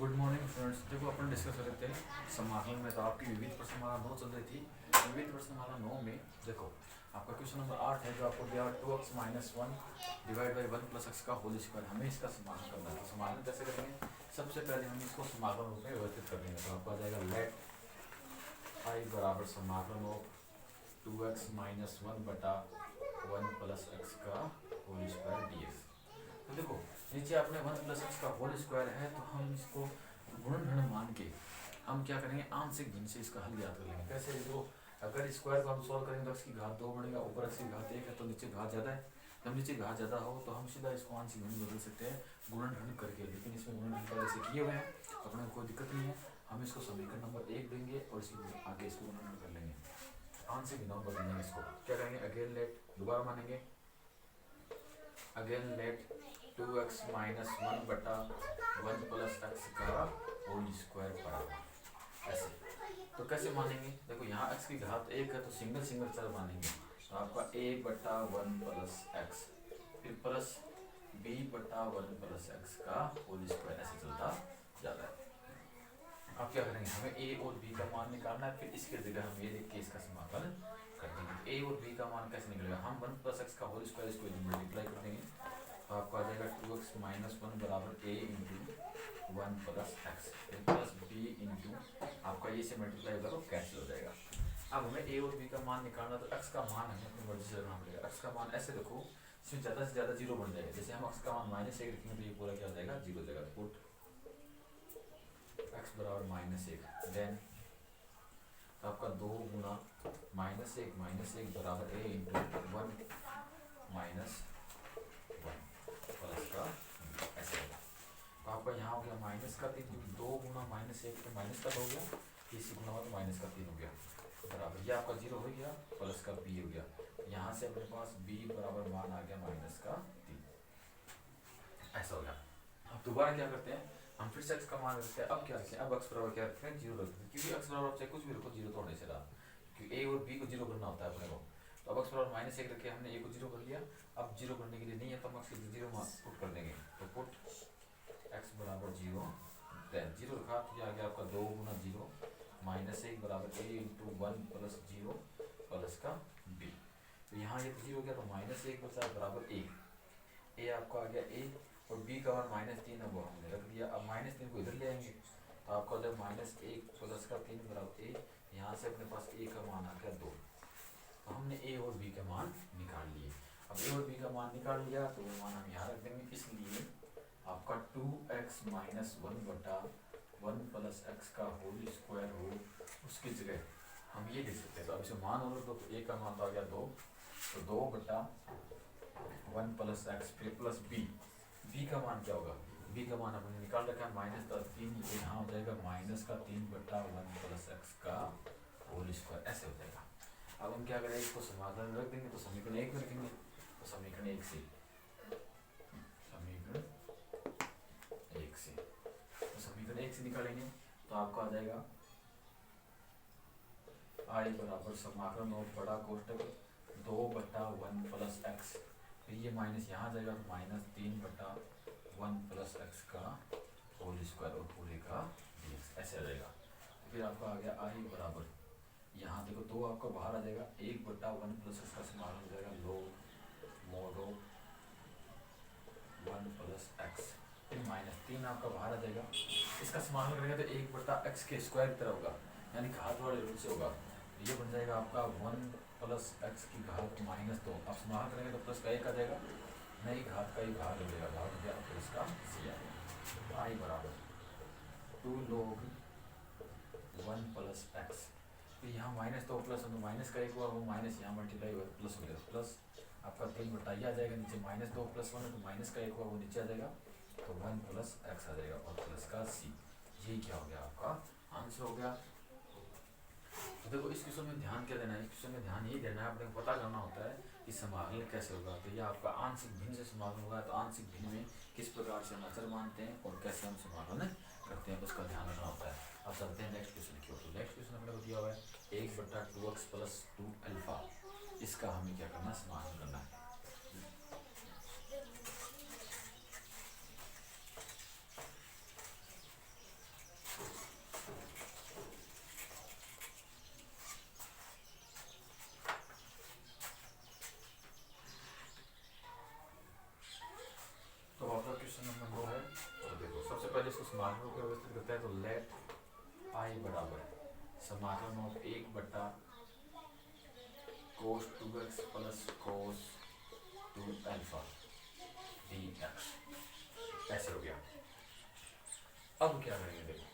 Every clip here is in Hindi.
Good morning friends. देखो अपन डिस्कस कर रहे थे समाकलन में, तो आपकी विविध प्रश्नमाला 9 चल रही थी। विविध प्रश्नमाला 9 में देखो आपका क्वेश्चन नंबर 8 है जो आपको दिया 2x minus one divide by one plus x का होल स्क्वायर। हमें इसका समाकलन करना है। तो समाकलन कैसे करेंगे? सबसे पहले हम इसको समाकलन रूप में व्यवस्थित कर लेंगे। तो आपको आ जाएगा लेट आई बराबर समाकलन ऑफ 2x माइनस वन बटा वन प्लस एक्स का होल स्क्वायर डी एक्स। तो देखो नीचे आपने वन प्लस एक्स का होल स्क्वायर है, तो हम इसको गुणनखंड मान के हम क्या करेंगे, आंशिक भिन्न से इसका हल याद कर लेंगे। कैसे? जो अगर स्क्वायर को हम सॉल्व करेंगे तो एक्स की घात 2 बनेगा, ऊपर एक्स की घात 1 है तो नीचे घात ज़्यादा है। जब नीचे घात ज़्यादा हो तो हम सीधा इसको आंशिक भिन्न बदल सकते हैं गुणनखंड करके, लेकिन इसमें गुणनखंड पहले से किए हुए हैं, अपने कोई दिक्कत नहीं है। हम इसको समीकरण नंबर 1 देंगे और इसकी आगे इसको गुणनखंड कर लेंगे, आंशिक भिन्न बदलेंगे। इसको क्या करेंगे? अगेन लेट, दोबारा मानेंगे again let 2x minus one बटा वन प्लस एक्स का होल स्क्वायर बराबर ऐसे। तो कैसे मानेंगे? देखो यहाँ x की घात 1 है तो सिंगल सिंगल चर मानेंगे। तो आपका a बटा वन प्लस एक्स फिर प्लस b बटा वन प्लस एक्स का होल स्क्वायर ऐसे चलता जाता है। अब क्या करेंगे? हमें a और b का मान निकालना है। फिर इसके जगह हम ये लिख के इसका समाकलन कर देंगे। a और b का मान कैसे निकलेगा? हम वन प्लस एक्स का होल स्क्वायर इसको मल्टीप्लाई कर देंगे। तो आपको आ जाएगा 2x माइनस वन बराबर a into one plus x plus b into आपका ये से मल्टीप्लाई होगा तो कैंसिल हो जाएगा। अब हमें a और b का मान निकालना, तो x का मान हमें अपनी मर्जी से लगाना पड़ेगा। x का मान ऐसे देखो, इसमें ज़्यादा से ज़्यादा जीरो बन जाएगा। जैसे हम x का मान माइनस 1 रखेंगे तो ये पूरा क्या हो जाएगा? जीरो हो जाएगा। पुट x बराबर माइनस 1, देन आपका 2 गुना माइनस एक बराबर a into one minus one plus का ऐसे होगा। तो आपका यहाँ हो गया माइनस का 3, 2 गुना माइनस 1 तो माइनस का हो गया, इसी गुना हुआ तो माइनस का 3 हो गया बराबर, ये आपका 0 हो गया, प्लस का b हो गया। यहाँ से अपने पास b बराबर मान आ गया माइनस का 3, ऐसा हो गया। अब दोबारा क्या करते हैं, हम फिर से x का मान रखते हैं। अब क्या रखें? अब x बराबर क्या रखते हैं? 0 रखते हैं, क्योंकि x बराबर चाहे कुछ भी रखो 0 तो होने से रहा, क्योंकि a और b को 0 करना होता है अपने को। तो अब x बराबर माइनस 1 रखे, हमने a को 0 कर लिया। अब 0 करने के लिए नहीं है तो हम x को 0 पुट कर देंगे। तो पुट x बराबर 0, देन 0 रखा तो ये आ गया आपका 2 गुना 0 माइनस 1 बराबर a into one plus 0 plus का b। तो यहाँ ये 0 हो गया तो माइनस 1 बचा बराबर 1, a आपका आ गया a और b का मान माइनस 3 है वो हमने रख दिया। अब माइनस 3 को इधर ले आएंगे तो आपका हो जाएगा माइनस 1 प्लस का 3 बराबर a। यहाँ से अपने पास a का मान आ गया 2। तो हमने a और b का मान निकाल लिए। अब a और b का मान निकाल लिया तो वो मान हम यहाँ रख देंगे। इसलिए आपका 2x माइनस वन बटा वन प्लस एक्स का होल स्क्वायर हो, उसकी जगह हम ये लिख सकते हैं। तो अब इसे मान हो तो a का मान तो आ गया 2, तो 2 बटा वन प्लस एक्स फिर प्लस b का मान क्या होगा? b का मान हमने निकाल रखा है माइनस का 3, यहाँ हो जाएगा माइनस का 3 बटा वन प्लस एक्स का होल स्क्वायर ऐसे हो जाएगा। अब हम क्या करें, इसको समाधान रख देंगे तो समीकरण 1 में रखेंगे। तो समीकरण 1 से निकालेंगे तो आपको आ जाएगा आई बराबर समाकलन और बड़ा कोष्टक 2 बटा वन प्लस एक्स, फिर ये माइनस यहाँ जाएगा तो माइनस 3 बटा वन प्लस एक्स का होल स्क्वायर और पूरे का dx ऐसे आ जाएगा। तो फिर आपका आ गया आई बराबर, यहाँ देखो 2 आपका बाहर आ जाएगा, 1 बटा वन प्लस एक्स का समाकलन हो जाएगा लोग mode of one plus x, फिर माइनस 3 आपका बाहर आ जाएगा। इसका समाकलन करेंगे तो 1 बटा एक्स के स्क्वायर की तरह होगा, यानी घात वाले रूप से होगा। ये बन जाएगा आपका 1 प्लस एक्स की घात माइनस 2। अब समाकलन करेंगे तो प्लस का 1 आ जाएगा, नहीं घात का ही भाग हो जाएगा, भाग हो गया फिर इसका सी आ जाएगा। तो आई बराबर 2 log वन प्लस एक्स, फिर यहाँ माइनस 2 प्लस माइनस का 1 हुआ, वो माइनस यहाँ मल्टीप्लाई हुआ प्लस हो गया, प्लस आपका 3 बटा ये आ जाएगा, नीचे माइनस 2 प्लस 1 है तो माइनस का 1 हुआ वो नीचे आ जाएगा, तो 1 प्लस एक्स आ जाएगा और प्लस का सी। ये क्या हो गया? आपका आंसर हो गया। तो देखो इस क्वेश्चन में ध्यान क्या देना है, इस क्वेश्चन में ध्यान यही देना है, अपने को पता करना होता है कि समाकलन कैसे होगा। तो ये आपका आंशिक भिन्न से समाकलन होगा, तो आंशिक भिन्न में किस प्रकार से हम अचर मानते हैं और कैसे हम समाकलन करते हैं उसका ध्यान रखना होता है। अब चलते हैं नेक्स्ट क्वेश्चन की ओर। तो नेक्स्ट क्वेश्चन हमने को दिया हुआ है 1 बटा 2x प्लस 2 अल्फा, इसका हमें क्या करना है? समाकलन करना है। क्वेश्चन नंबर 2 है। तो देखो सबसे पहले इसको समाकलन रूप में व्यवस्थित करते हैं। तो लेट आई बराबर समाकलन ऑफ 1 बटा cos 2x plus cos 2 alpha dx ऐसे हो गया। अब क्या करेंगे देखो,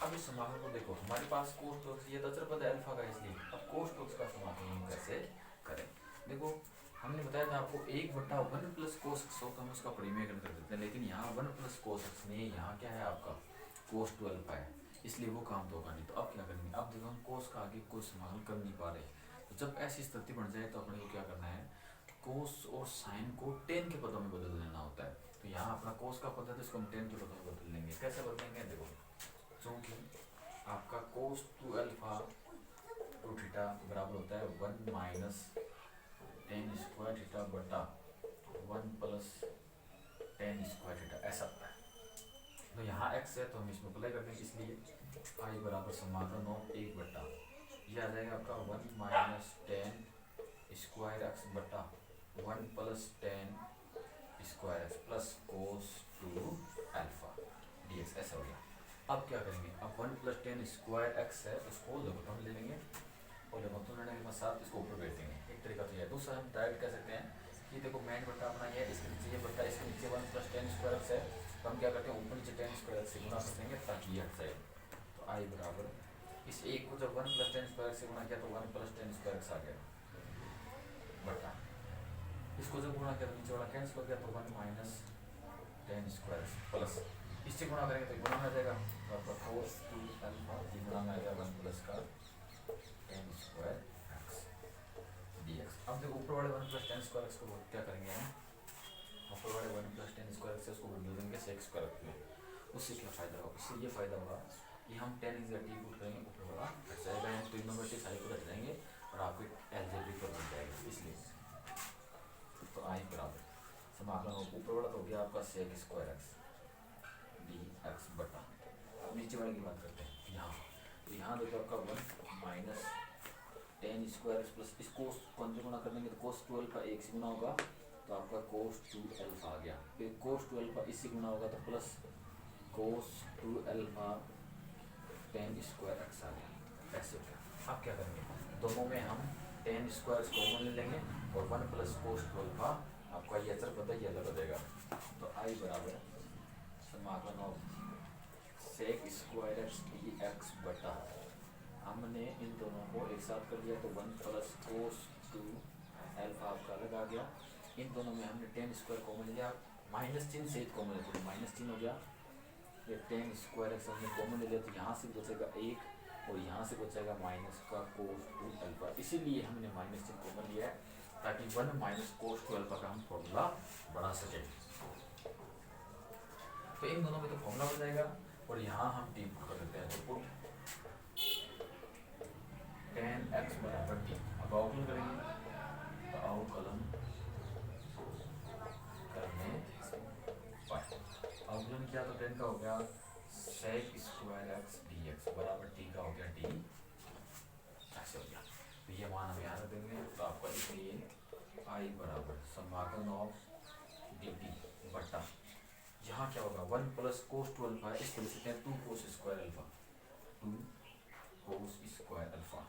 अब इस समाकलन को देखो, हमारे पास cos 2x ये तो पद है अल्फा का, इसलिए अब cos 2x का समाकलन हम कैसे करें। देखो हमने बताया था आपको 1/1 प्लस कोस एक्स हो तो हम उसका परिमेयकरण कर देते हैं, लेकिन यहाँ 1 प्लस कोस एक्स नहीं, यहाँ क्या है आपका कोस 2 अल्फा है, इसलिए वो काम तो होगा नहीं। तो अब क्या करेंगे, अब देखो हम कोस का आगे कोई समाकलन कर नहीं पा रहे, तो जब ऐसी स्थिति बन जाए तो अपने को क्या करना है, कोस और साइन को टेन के पदों में बदल देना होता है। तो यहाँ अपना कोस का पद है तो इसको हम टेन के पदों में बदल लेंगे। कैसे बदलेंगे देखो, चूँकि आपका कोस 2 अल्फा टू थीटा बराबर होता है 1 माइनस टेन स्क्वायर थीटा बटा 1 प्लस टेन स्क्वायर थीटा, ऐसा होता है। तो यहाँ x है तो हम इसमें अप्लाई कर देंगे, इसलिए i बराबर समाकलन ऑफ 1 बटा ये आ जाएगा आपका 1 माइनस टेन स्क्वायर एक्स बटा 1 plus ten square x plus cos 2 alpha dx, ऐसा हो गया। अब क्या करेंगे, अब 1 प्लस टेन स्क्वायर एक्स है उसको लघुत्तम ले लेंगे और लघुत्तम लेने के साथ इसको ऊपर बैठ देंगे। एक तरीका तो यह, दूसरा हम डायरेक्ट कह सकते हैं कि देखो मेन बट्टा अपना ये इसके नीचे ये बट्टा, इसके नीचे 1 प्लस टेन स्क्वायर एक्स है, तो हम क्या करते हैं ऊपर नीचे टेन स्क्वायर एक्स से गुणा कर देंगे ताकि ये हट जाए। तो आई बराबर इस एक को जब 1 प्लस टेन स्क्वायर से गुणा किया तो 1 प्लस टेन स्क्वायर एक्स आ गया बट्टा, इसको जब गुणा किया तो नीचे वाला कैंसिल हो गया तो 1 माइनस टेन स्क्वायर प्लस इससे गुणा करेंगे तो गुणा में आ जाएगा तो आपका कोस 2 अल्फा ये गुणा में आ गया 1 प्लस का टेन स्क्वायर एक्स dx। अब देखो ऊपर वाले 1 प्लस टेन स्क्वायर एक्स को क्या करेंगे हम, ऊपर वाले 1 प्लस टेन स्क्वायर एक्स उसको बदल देंगे सेक स्क्वायर एक्स में। उससे क्या फ़ायदा होगा, उससे ये फ़ायदा होगा कि हम टेन एग्जैक्टली पुट करेंगे ऊपर वाला हट जाएगा, हम ट्रिग्नोमेट्रिक साइड को हट जाएंगे और आपको एलजेब्रिक पर बन जाएगा, इसलिए। तो आई बराबर समाकलन ऊपर वाला तो हो गया आपका सेक स्क्वायर एक्स dx बटा, अब नीचे वाले की बात करते हैं यहाँ। तो यहाँ देखो आपका 1 minus ten square x plus इसको कौन से गुणा कर देंगे तो कोस 2 अल्फा एक से गुणा होगा तो आपका कोस 2 अल्फा आ गया, फिर कोस 2 अल्फा इससे गुणा होगा तो plus cos 2 alpha tan square X आ गया, ऐसे हो गया। अब क्या करेंगे, दोनों में हम टेन स्क्वायर कॉमन ले लेंगे और 1 प्लस कोस 2 अल्फा आपका ये अचर पता ही अलग हो जाएगा। तो आई बराबर समाकलन of sec square x dx बटा, हमने इन दोनों को एक साथ कर दिया तो 1 प्लस कोस 2 अल्फा आपका अलग आ गया, इन दोनों में हमने टेन स्क्वायर कॉमन लिया, माइनस चिन्ह सहित कॉमन लेते हैं, माइनस चिन्ह हो गया, ये टेन स्क्वायर एक्स हमने कॉमन ले लिया तो यहाँ से बचेगा 1 और यहाँ से बचेगा माइनस का कोस 2 अल्फा, इसीलिए हमने माइनस चिन्ह कॉमन लिया है ताकि 1 माइनस कोस 2 अल्फा का हम फॉर्मूला बढ़ा सकें। तो इन दोनों में तो फॉर्मूला बन जाएगा और यहाँ हम टी पुट कर देते हैं, तो पुट टेन एक्स बराबर टी। अब अवकलन करेंगे तो अवकलन करने पर अवकलन किया तो टेन का हो गया सेक स्क्वायर एक्स dx बराबर टी का हो गया टी, ऐसे हो गया। तो ये मान हम यहाँ रख देंगे तो आपका इसलिए आई बराबर समाकलन ऑफ dt बटा यहाँ क्या होगा 1 प्लस कोस 2 अल्फा, इसको लिख सकते हैं 2 cos square alpha, 2 cos square alpha,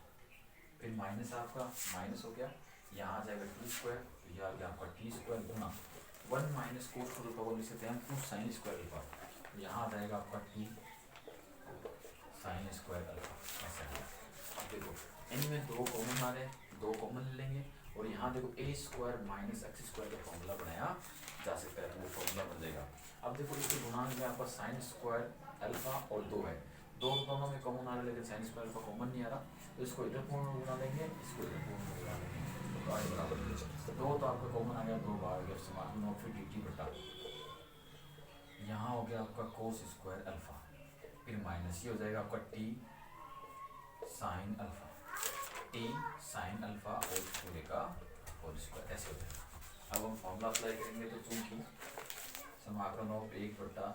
फिर माइनस आपका माइनस हो गया, यहाँ आ जाएगा टी स्क्वायर, तो यह आ गया आपका टी स्क्वायर गुना 1 माइनस कोस 2 अल्फा को लिख सकते हैं 2 साइन स्क्वायर अल्फा, तो यहाँ आ जाएगा आपका टी साइन स्क्वायर अल्फा, ऐसा है। अब देखो इनमें दो कॉमन आ रहे हैं, दो कॉमन ले लेंगे और यहाँ देखो ए स्क्वायर माइनस एक्स स्क्वायर का फॉर्मूला बनाया जा सकता है, तो वो फॉर्मूला बन जाएगा। अब देखो इसके गुणांक में आपका साइन स्क्वायर अल्फा और 2 है, दोनों में कॉमन आ रहा है लेकिन साइन स्क्वायर अल्फा कॉमन नहीं आ रहा, तो इसको इधर पूर्ण में गुणा देंगे, इसको इधर पूर्ण में गुणा देंगे, तो आई बराबर 2 तो आपका कॉमन आ गया, 2 बाहर गया, समाकलन ऑफ डी टी बटा यहाँ हो गया आपका कोस स्क्वायर अल्फा, फिर माइनस ये हो जाएगा आपका T sine alpha, T sine alpha और पूरे का होल स्क्वायर, ऐसे हो जाएगा। अब हम फॉर्मूला अप्लाई करेंगे तो चूंकि समाकलन ऑफ 1 बटा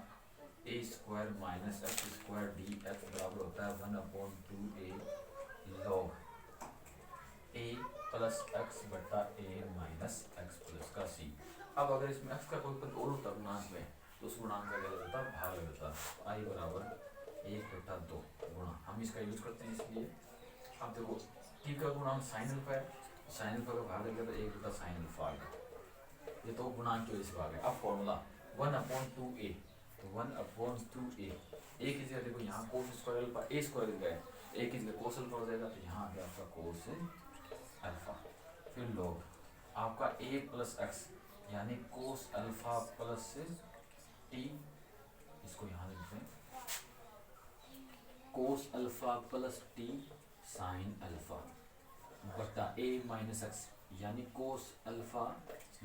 A square minus X square D X बराबर होता है 1/2a लॉग ए प्लस एक्स बटा ए माइनस एक्स प्लस का सी। अब अगर इसमें एक्स का कोई पद और होता गुणांक में तो उस गुणांक का क्या लग जाता है, भाग लग जाता है। आई बराबर 1/2 गुणा, हम इसका यूज करते हैं इसलिए। अब देखो टी का गुणांक साइन अल्फा है, साइन अल्फा का भाग लग जाता है 1/sin अल्फा आ गया, ये तो गुणांक की वजह से भाग है। अब फॉर्मूला 1/2a, तो 1/2a, ए की जगह देखो यहाँ कोस स्क्वायर अल्फा ए स्क्वायर गया है, ए की जगह कोस अल्फा हो जाएगा, तो यहाँ आ गया आपका कोस अल्फा। फिर लॉग आपका a प्लस एक्स यानी कोस अल्फा प्लस टी, इसको यहाँ लिखते हैं कोस alpha plus T sine alpha बटा a माइनस एक्स यानी कोस alpha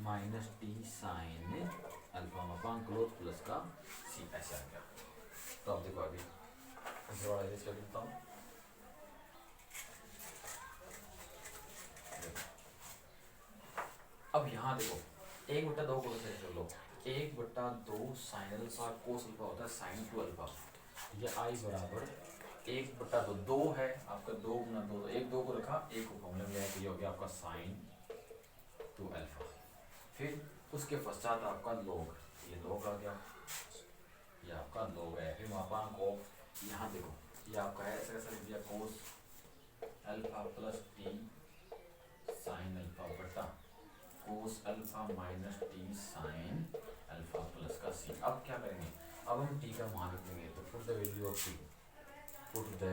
minus T sine alpha अपान क्लोज प्लस का सी, ऐसे आ गया। तो अब देखो आगे इसे बड़ा इरेज कर देता हूँ। अब यहाँ देखो 1/2 को कैसे कर लो, 1/2 साइन अल्फा कोस अल्फा होता है साइन 2 अल्फा, ये आई बराबर 1/2, 2 है आपका 2 गुना 2, 1 2 को रखा, 1 को फॉर्मूले में तो ये हो गया आपका साइन 2 अल्फा। फिर उसके पश्चात आपका लॉग, ये लॉग आ गया, ये आपका लॉग है। फिर मापांक को यहाँ देखो ये आपका है ऐसा कैसा लिख दिया, cos alpha plus T sine alpha बटा cos alpha minus T sine alpha plus का सी। अब क्या करेंगे, अब हम टी का मान रखेंगे, तो put the value of T, put the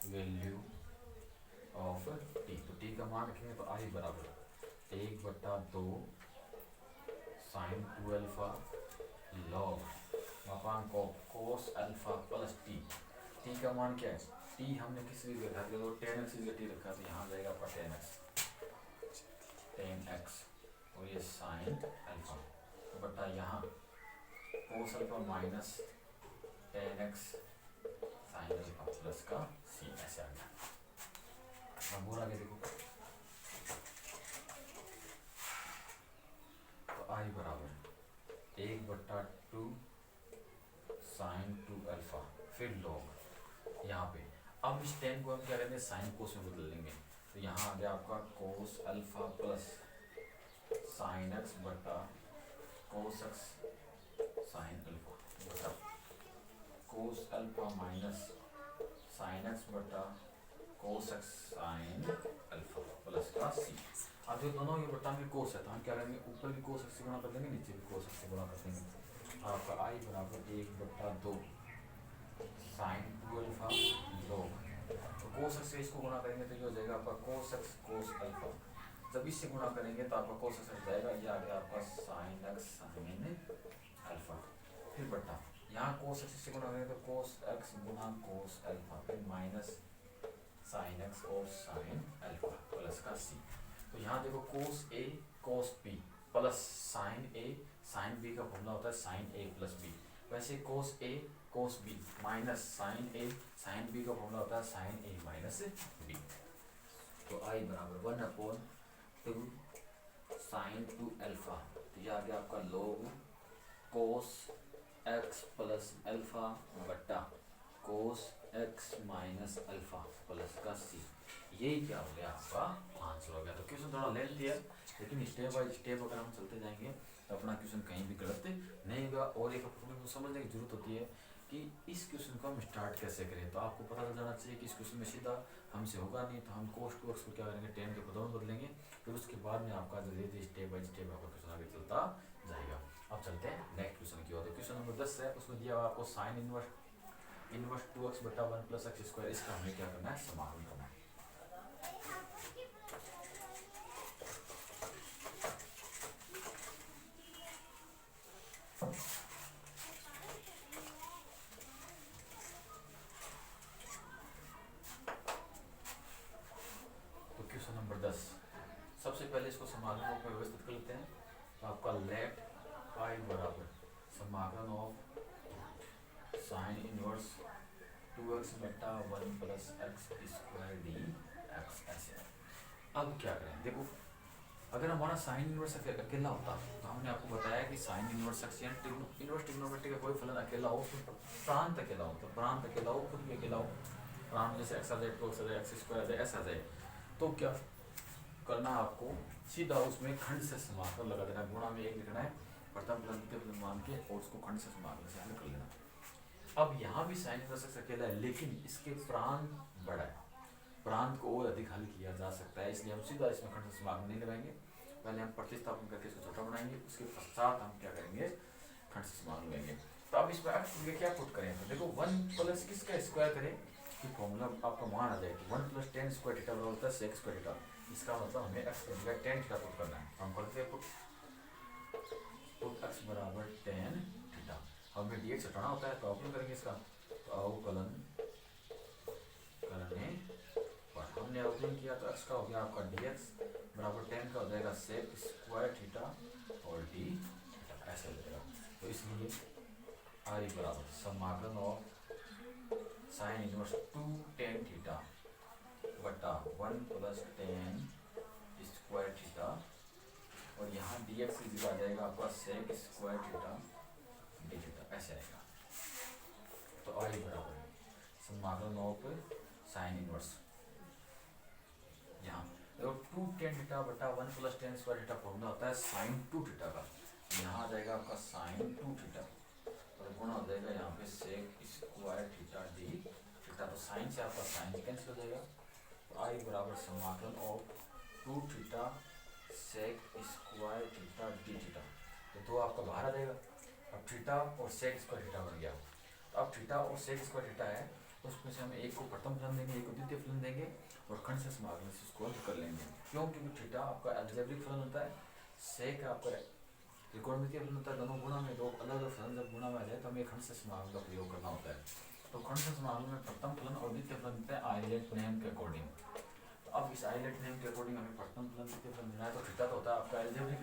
value of T, तो टी का मान रखेंगे तो आई बराबर 1/2 साइन 2 अल्फा लॉग मापांक को कोस अल्फा प्लस टी, टी का मान क्या है, टी हमने किस चीज रखा है, तो 10x टी रखा है, तो यहाँ जाएगा आपका 10x और ये साइन अल्फा बटा यहाँ कोस alpha minus 10x sign alpha plus का सी, ऐसे आ गया। अब बोला आगे देखो, तो आई बराबर 1/2 साइन 2 अल्फा, फिर लॉग यहाँ पे, अब इस 10 को हम क्या करेंगे साइन कोस में बदल लेंगे, तो यहाँ आ गया आपका cos alpha plus sine X बटा कोस एक्स साइन अल्फा बटा cos alpha minus sine X बटा cos X sine alpha plus का सी। अब जो दोनों ये बटा में कोस है, तो हम क्या करेंगे ऊपर भी कोस एक्स से गुणा कर देंगे, नीचे भी कोस एक्स से गुणा कर देंगे। आपका आई बराबर 1/2 साइन 2 अल्फा लॉग, तो कोस एक्स से इसको गुणा करेंगे तो ये हो जाएगा आपका कोस एक्स कोस अल्फा, जब इससे गुणा करेंगे तो आपका कोस एक्स हट जाएगा, ये आ गया आपका साइन एक्स साइन अल्फा। फिर बटा यहाँ कोस एक्स से गुणा करेंगे तो कोस एक्स गुणा कोस अल्फा, फिर माइनस साइन एक्स और साइन अल्फा प्लस का सी। तो यहाँ देखो कोस ए कोस बी प्लस साइन ए साइन बी का फॉर्मूला होता है साइन ए प्लस बी, वैसे कोस ए कोस बी माइनस साइन ए साइन बी का फॉर्मूला होता है साइन ए माइनस बी। तो आई बराबर 1/2 साइन 2 अल्फा, तो यह आ गया आपका log cos X plus alpha बटा cos X minus alpha plus का सी, यही क्या हो गया आपका आंसर हो गया। तो क्वेश्चन थोड़ा लेंथी है, लेकिन स्टेप बाय स्टेप अगर हम चलते जाएंगे तो अपना क्वेश्चन कहीं भी गलत नहीं होगा। और एक आपको समझने की जरूरत होती है कि इस क्वेश्चन को हम स्टार्ट कैसे करें, तो आपको पता चल जाना चाहिए कि इस क्वेश्चन में सीधा हमसे होगा नहीं, तो हम कोस टू एक्स को क्या करेंगे 10 के पदों में बदलेंगे, फिर उसके बाद में आपका धीरे धीरे स्टेप बाय स्टेप आपका क्वेश्चन आगे चलता जाएगा। अब चलते हैं नेक्स्ट क्वेश्चन की ओर। क्वेश्चन नंबर 10 है, उसमें दिया हुआ आपको साइन इनवर्स 2x बटा 1 प्लस एक्स स्क्वायर, इसका हमें क्या करना है, समाकलन करना है। तो क्वेश्चन नंबर 10, सबसे पहले इसको समाकलन में व्यवस्थित कर लेते हैं। तो आपका लेट आई बराबर समाकलन ऑफ साइन इनवर्स 2x बटा 1 plus x square D x, ऐसे। अब क्या करें, देखो अगर हमारा साइन इनवर्स अकेला होता तो हमने आपको बताया कि साइन इनवर्स एक्स यानी इनवर्स ट्रिग्नोमेट्री का कोई फलन अकेला हो, प्रांत अकेला हो, तो प्रांत अकेला हो, खुद भी अकेला हो, प्रांत जैसे एक्स आ जाए, टू एक्स आ जाए, एक्स स्क्वायर आ जाए, ऐसा आ जाए, तो क्या करना आपको सीधा उसमें खंड से समाकलन लगा देना, गुणा में 1 लिखना है प्रथम फलन द्वितीय फलन मान के और उसको खंड से समाकलन से हल कर लेना। अब यहाँ भी साइन इनवर्स एक्स अकेला है, लेकिन इसके प्रांत बड़ा है, प्रांत को और अधिक हल किया जा सकता है, इसलिए हम सीधा इसमें खंड से समाकलन नहीं लगाएंगे। पहले हम प्रतिस्थापन करके इसको छोटा बनाएंगे, उसके पश्चात हम क्या करेंगे, खंड से समाकलन लेंगे। तो अब इसमें एक्स क्या पुट करें, तो देखो 1 प्लस किसका स्क्वायर करें कि फॉर्मूला आपका मान आ जाए कि 1 प्लस टेन स्क्वायर थीटा बराबर होता है सेक स्क्वायर थीटा। इसका मतलब हमें एक्स की जगह टेन थीटा पुट करना है, हम करते हैं पुट एक्स बराबर टेन थीटा। हमें डीएक्स हटाना होता है तो अवकलन करेंगे इसका, तो अवकलन करने पर हमने अवकलन किया तो एक्स का हो गया आपका डीएक्स बराबर टेन का हो जाएगा सेक स्क्वायर थीटा और डी थीटा, ऐसे हो जाएगा। तो इसलिए आई बराबर समाकलन of sine inverse 2 tan theta बटा 1 प्लस टेन स्क्वायर थीटा, और यहाँ dx की जगह आ जाएगा आपका sec square theta D theta, ऐसे आएगा। तो आई बराबर समाकलन ऑफ साइन इनवर्स, यहाँ देखो 2 टेन थीटा बटा 1 plus ten square theta formula होता है साइन 2 थीटा का, यहाँ आ जाएगा आपका साइन 2 थीटा और गुणा हो जाएगा यहाँ पे sec square theta D theta, तो साइन से आपका साइन कैंसिल हो जाएगा। तो आई बराबर समाकलन of 2 theta sec square theta D theta, तो दो आपका बाहर आ जाएगा। अब थीटा और सेक स्क्वायर थीटा बन गया। तो अब थीटा और सेक स्क्वायर थीटा है, उसमें से हम एक को प्रथम फलन देंगे, एक को द्वितीय फलन देंगे और खंड से समाकलन से इसको हल कर लेंगे। क्यों, क्योंकि थीटा आपका अलजेब्रिक फलन होता है, सेक आपका त्रिकोणमितीय फलन होता है। दोनों गुणा में दो अलग अलग फलन जब गुणा में आ जाए तो हमें खंड से समाकलन का प्रयोग करना होता है। तो खंड से समाकलन में प्रथम फलन और द्वितीय फलन देते हैं आइलेट नेम के अकॉर्डिंग। तो अब इस आइलेट नेम के अकॉर्डिंग हमें प्रथम फलन द्वितीय फलन देना है। तो थीटा तो होता है आपका अलजेब्रिक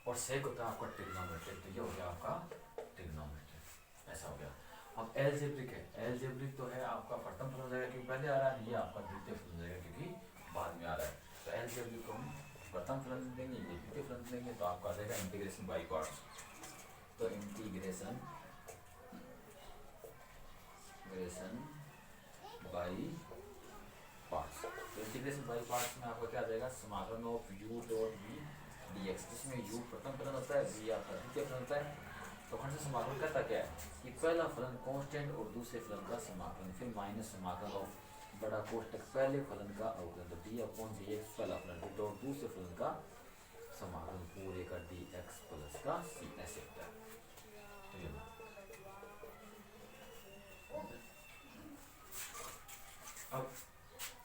और सेक होता है आपका ट्रिग्नोमेट्रिक, तो ये हो गया आपका ट्रिग्नोमेट्रिक, ऐसा हो गया। अब एलजेब्रिक है, एलजेब्रिक तो है आपका प्रथम फलन जाएगा क्योंकि पहले आ रहा है, ये आपका द्वितीय फलन जाएगा क्योंकि बाद में आ रहा है। तो एलजेब्रिक को हम प्रथम फलन देंगे, ये द्वितीय फलन देंगे, तो आपका आ जाएगा इंटीग्रेशन बाय पार्ट्स। तो इंटीग्रेशन बाय पार्ट्स, तो इंटीग्रेशन बाय पार्ट्स में आपका क्या आ जाएगा, समाकलन of u dot v dx, जिसमें u प्रथम फलन होता है, v आपका द्वितीय फलन होता है। तो खंड से समाकलन करता क्या है कि पहला फलन कांस्टेंट और दूसरे फलन का समाकलन, फिर माइनस समाकलन ऑफ बड़ा कोष्टक पहले फलन का अवकलन, तो d अपॉन dx पहला फलन, फिर डॉट दूसरे फलन का समाकलन पूरे का dx प्लस का c, ऐसे होता है। तो ये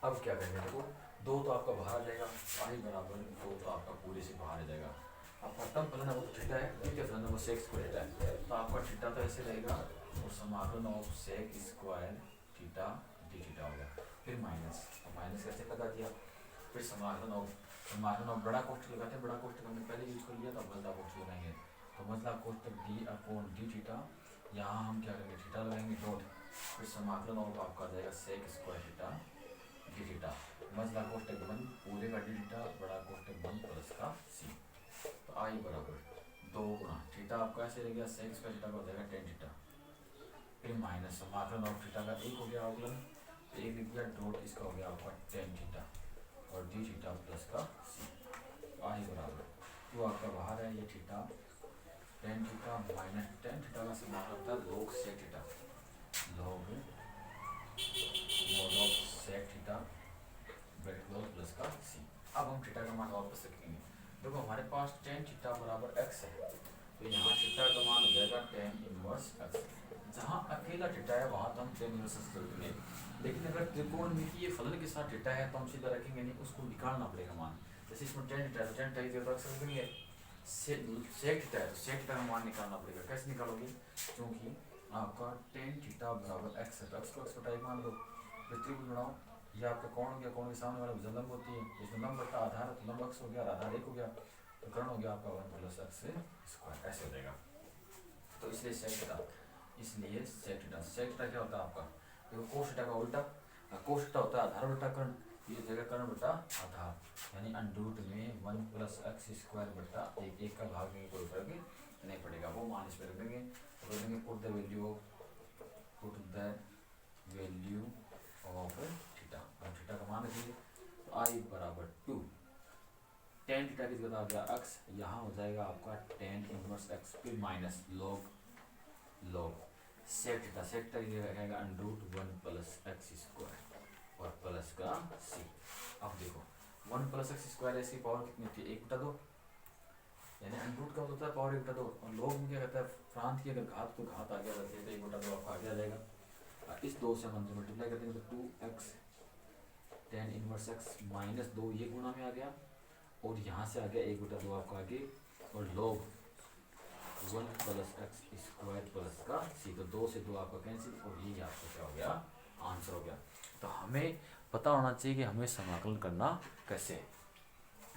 अब क्या करेंगे, देखो दो तो आपका बाहर आ जाएगा, आई बराबर दो तो आपका पूरे से बाहर आ जाएगा। अब प्रथम फलन है वो तो थीटा है, द्वितीय फलन है वो सेक स्क्वायर थीटा है, तो आपका थीटा तो ऐसे रहेगा और समाकलन of sec square theta D theta हो गया, फिर माइनस, तो माइनस कैसे लगा दिया, फिर समाकलन ऑफ बड़ा कोष्ठक लगाते हैं, बड़ा कोष्ठक हमने पहले यूज कर लिया, तो मझला कोष्ठक लगाएंगे, तो मझला कोष्ठक डी अपॉन डी थीटा, यहाँ हम क्या करेंगे थीटा लगाएंगे डॉट, फिर समाकलन ऑफ आपका जाएगा sec square theta D theta, मझला कोष्ठक 1 पूरे का डी थीटा बड़ा कोष्ठक 1 प्लस का सी। तो आई बराबर दो गुणा थीटा आपका ऐसे रह गया सेक स्क्वायर थीटा का हो जाएगा टेन थीटा, फिर माइनस समाकलन ऑफ थीटा का एक हो गया अवकलन, एक लिख दिया डॉट, इसका हो गया आपका टेन थीटा और डी थीटा प्लस का सी। आई बराबर तो आपका बाहर है ये theta, tan theta minus tan theta का समाकलन होता है log sec theta, log mod of sec theta plus का सी। अब हम थीटा का मान वापस रखेंगे, देखो हमारे पास टेन थीटा बराबर x है, तो यहाँ थीटा का मान हो जाएगा टेन इनवर्स x, जहाँ अकेला थीटा है वहाँ तो हम टेन इनवर्स x रखेंगे, लेकिन अगर त्रिकोणमितीय फलन के साथ थीटा है तो हम सीधा रखेंगे नहीं, उसको निकालना पड़ेगा मान। जैसे इसमें टेन थीटा है तो टेन थीटा की जगह रख सकेंगे, सेक थीटा है तो सेक थीटा का मान निकालना पड़ेगा। कैसे निकालोगे, क्योंकि आपका टेन थीटा बराबर x है, तो x को x बटा एक मान लो, फिर त्रिभुज बनाओ, ये आपका कोण हो गया, कोण के सामने वाला भुजा लंब होती है, इसमें लंब बटा आधार, तो लंब x हो गया, आधार एक हो गया, तो कर्ण हो गया आपका 1 प्लस x स्क्वायर, ऐसे हो जाएगा। तो इसलिए सेक थीटा, इसलिए सेक थीटा, सेक थीटा क्या होता है आपका, देखो कोस थीटा का उल्टा, कोस थीटा होता है आधार बटा कर्ण, ये जगह कर्ण बटा आधार, यानी अंडरूट में 1 प्लस x स्क्वायर बटा एक, एक का भाग में कोई फर्क नहीं पड़ेगा, वो मान इसमें रख देंगे, तो देंगे put the value of theta, और थीटा का मान रखिए, तो आई बराबर 2 टेन थीटा की जगह आ गया एक्स, यहाँ हो जाएगा आपका टेन इनवर्स एक्स, फिर minus log sec theta, sec theta की जगह रहेगा अंडरूट 1 प्लस एक्स स्क्वायर और प्लस का सी। अब देखो 1 प्लस एक्स स्क्वायर है, इसकी पावर कितनी होती है 1/2, यानी अंडरूट का होता है पावर 1/2, और लॉग में क्या कहता है प्रांत की अगर घात तो घात आगे आ जाती है, तो 1/2 आपका आगे आ जाएगा। इस 2 से हम अंदर मल्टीप्लाई करते हैं तो 2x ten inverse x minus 2 ये गुणा में आ गया, और यहाँ से आ गया 1/2 आपका आगे, और log 1 plus x square plus का सी, तो 2 से 2 आपका कैंसिल, और ये आपका क्या हो गया आंसर हो गया। तो हमें पता होना चाहिए कि हमें समाकलन करना कैसे है।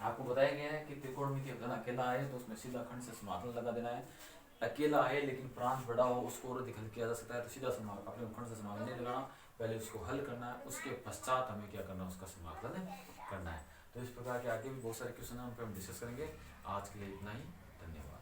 आपको बताया गया है कि त्रिकोणमितीय घन अकेला है तो उसमें सीधा खंड से समाकलन लगा देना है, अकेला है लेकिन प्रांत बड़ा हो उसको और अधिक हल किया जा सकता है, तो सीधा समाकलन अपने खंड से समाकलन नहीं लगाना, पहले उसको हल करना है, उसके पश्चात हमें क्या करना है उसका समाकलन करना है। तो इस प्रकार के आगे भी बहुत सारे क्वेश्चन हैं, उन पर हम डिस्कस करेंगे। आज के लिए इतना ही, धन्यवाद।